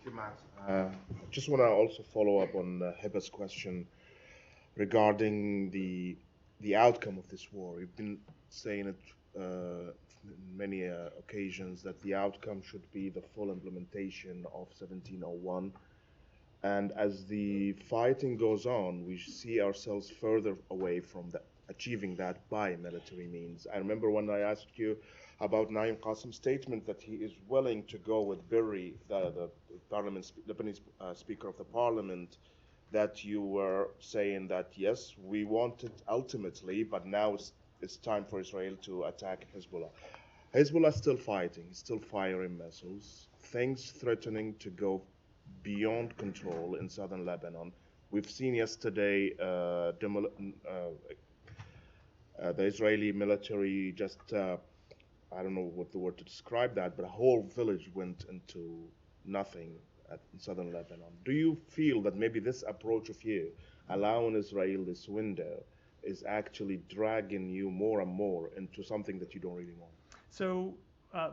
Thank you, Matt. Just want to also follow up on Heba's question regarding the outcome of this war. You've been saying it in many occasions that the outcome should be the full implementation of 1701. And as the fighting goes on, we see ourselves further away from achieving that by military means. I remember when I asked you about Naim Qasim's statement that he is willing to go with Berri, the Lebanese Speaker of the Parliament, that you were saying that yes, we want it ultimately, but now it's time for Israel to attack Hezbollah. Hezbollah is still fighting, still firing missiles, things threatening to go beyond control in southern Lebanon. We've seen yesterday the Israeli military just, I don't know what the word to describe that, but a whole village went into nothing in southern Lebanon. Do you feel that maybe this approach of you, allowing Israel this window, is actually dragging you more and more into something that you don't really want? So,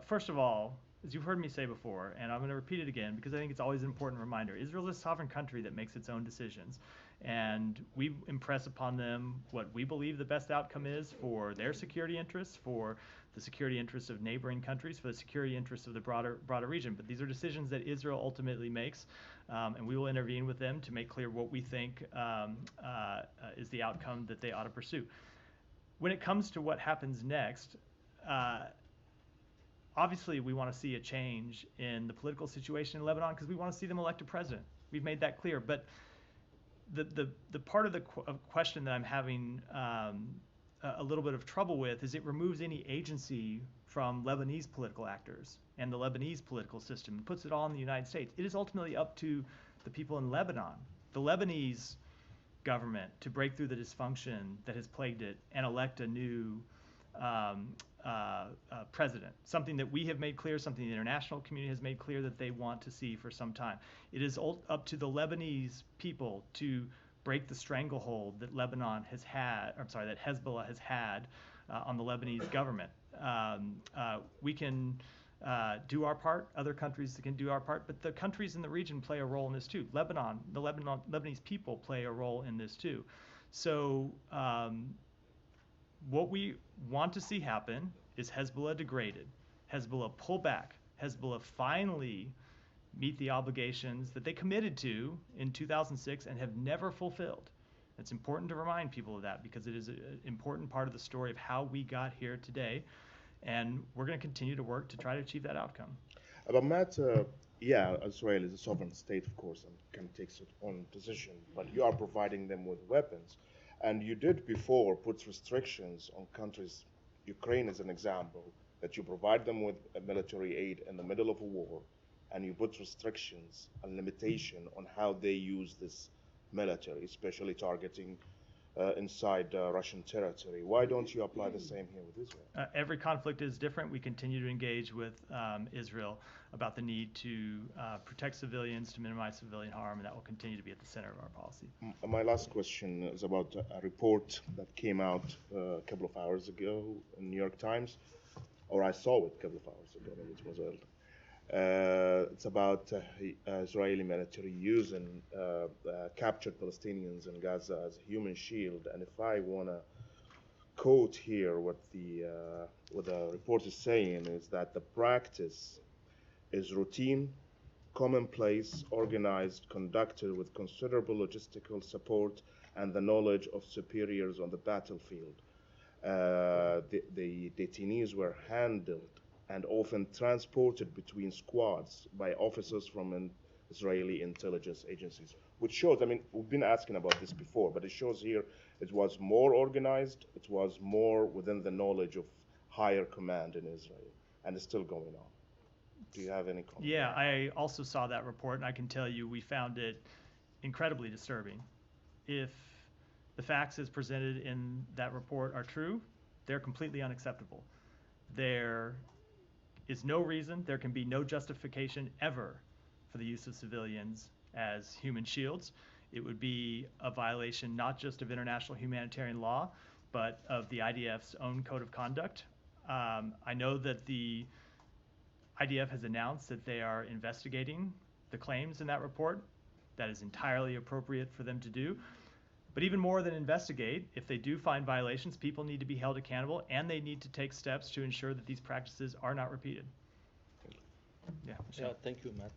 first of all, as you've heard me say before, and I'm going to repeat it again because I think it's always an important reminder, Israel is a sovereign country that makes its own decisions. And we impress upon them what we believe the best outcome is for their security interests, for the security interests of neighboring countries, for the security interests of the broader region. But these are decisions that Israel ultimately makes, and we will intervene with them to make clear what we think is the outcome that they ought to pursue. When it comes to what happens next, uh, obviously we want to see a change in the political situation in Lebanon because we want to see them elect a president. We've made that clear. But the part of the question that I'm having a little bit of trouble with is it removes any agency from Lebanese political actors and the Lebanese political system and puts it all in the United States. It is ultimately up to the people in Lebanon, the Lebanese government, to break through the dysfunction that has plagued it and elect a new um, president, something that we have made clear, something the international community has made clear that they want to see for some time. It is up to the Lebanese people to break the stranglehold that Lebanon has had, I'm sorry, that Hezbollah has had on the Lebanese government. We can do our part, other countries can do our part, but the countries in the region play a role in this too. Lebanese people play a role in this too. So what we want to see happen is Hezbollah degraded, Hezbollah pull back, Hezbollah finally meet the obligations that they committed to in 2006 and have never fulfilled. It's important to remind people of that because it is an important part of the story of how we got here today, and we're going to continue to work to try to achieve that outcome. But Matt, yeah, Israel is a sovereign state, of course, and can take its own position, but you are providing them with weapons. And you did before put restrictions on countries, Ukraine is an example, that you provide them with a military aid in the middle of a war, and you put restrictions and limitation on how they use this military, especially targeting inside Russian territory. Why don't you apply the same here with Israel? Every conflict is different. We continue to engage with Israel about the need to protect civilians, to minimize civilian harm, and that will continue to be at the center of our policy. My last question is about a report that came out a couple of hours ago in New York Times, or I saw it a couple of hours ago, maybe it was early. It's about Israeli military using captured Palestinians in Gaza as a human shield. And if I want to quote here what the report is saying is that the practice is routine, commonplace, organized, conducted with considerable logistical support and the knowledge of superiors on the battlefield. The detainees were handled and often transported between squads by officers from Israeli intelligence agencies, which shows, I mean, we've been asking about this before, but it shows here it was more organized, it was more within the knowledge of higher command in Israel, and it's still going on. Do you have any comment? Yeah, I also saw that report, and I can tell you we found it incredibly disturbing. If the facts as presented in that report are true, they're completely unacceptable. There is no reason, there can be no justification ever for the use of civilians as human shields. It would be a violation not just of international humanitarian law, but of the IDF's own code of conduct. I know that the IDF has announced that they are investigating the claims in that report. That is entirely appropriate for them to do. But even more than investigate, if they do find violations, people need to be held accountable, and they need to take steps to ensure that these practices are not repeated. Yeah, Yeah, thank you, Matt.